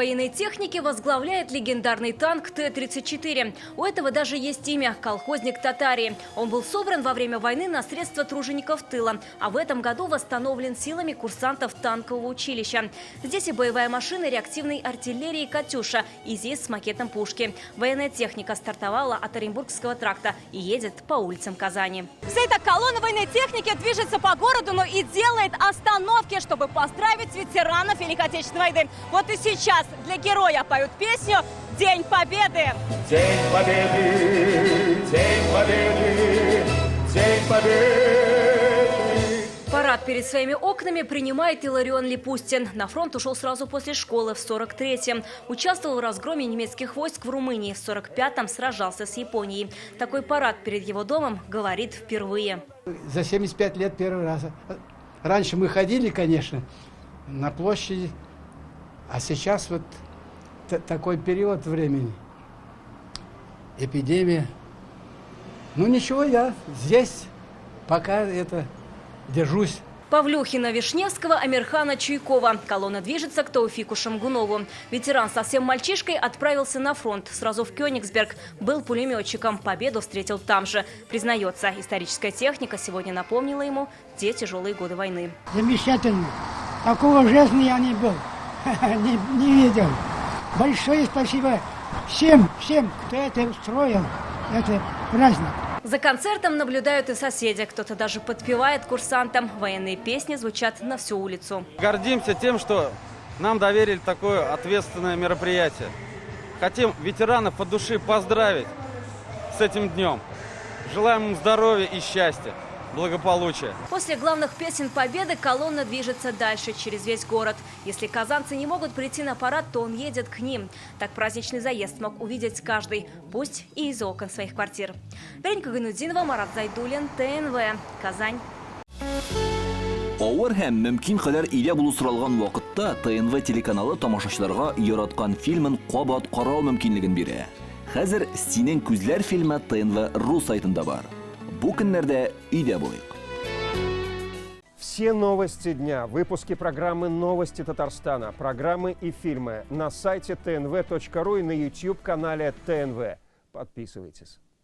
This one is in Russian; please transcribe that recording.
военной техники возглавляет легендарный танк Т-34. У этого даже есть имя – колхозник Татарии. Он был собран во время войны на средства тружеников тыла, а в этом году восстановлен силами курсантов танкового училища. Здесь и боевая машина реактивной артиллерии «Катюша», и ЗИС с макетом пушки. Военная техника стартовала от Оренбургского тракта и едет по улицам Казани. Вся эта колонна военной техники движется по городу, но и делает остановки, чтобы поздравить ветеранов Великой Отечественной войны. Вот и сейчас для героя поют песню «День Победы». День Победы, День Победы, День Победы. Парад перед своими окнами принимает Илларион Липустин. На фронт ушел сразу после школы в 43-м. Участвовал в разгроме немецких войск в Румынии. В 45-м сражался с Японией. Такой парад перед его домом говорит впервые. За 75 лет первый раз. Раньше мы ходили, конечно, на площади, а сейчас вот такой период времени. Эпидемия. Ну ничего, я здесь пока держусь. Павлюхина, Вишневского, Амирхана, Чуйкова. Колонна движется к Тауфику Шамгунову. Ветеран совсем мальчишкой отправился на фронт. Сразу в Кёнигсберг. Был пулеметчиком. Победу встретил там же. Признается, историческая техника сегодня напомнила ему те тяжелые годы войны. Замечательно. Такого жизни я не был. Не видел. Большое спасибо всем, кто это устроил. Это праздник. За концертом наблюдают и соседи. Кто-то даже подпевает курсантам. Военные песни звучат на всю улицу. Гордимся тем, что нам доверили такое ответственное мероприятие. Хотим ветеранов от души поздравить с этим днем. Желаем им здоровья и счастья, благополучия. После главных песен Победы колонна движется дальше, через весь город. Если казанцы не могут прийти на парад, то он едет к ним. Так праздничный заезд мог увидеть каждый, пусть и из окон своих квартир. Вероника Гайнудинова, Марат Зайдуллин, ТНВ, Казань. Авыр һәм мөмкин кадәр илә булу соралган вакытта ТНВ телеканалы тамашачыларга яраткан фильмын кабат карау мөмкинлеген бирә. Хәзер «Синең күзләр» фильмы ТНВ.ру сайтында бар. Бу көннәрдә өйдә булыйк. Все новости дня, выпуски программы «Новости Татарстана», программы и фильмы на сайте tnv.ru и на YouTube-канале ТНВ. Подписывайтесь.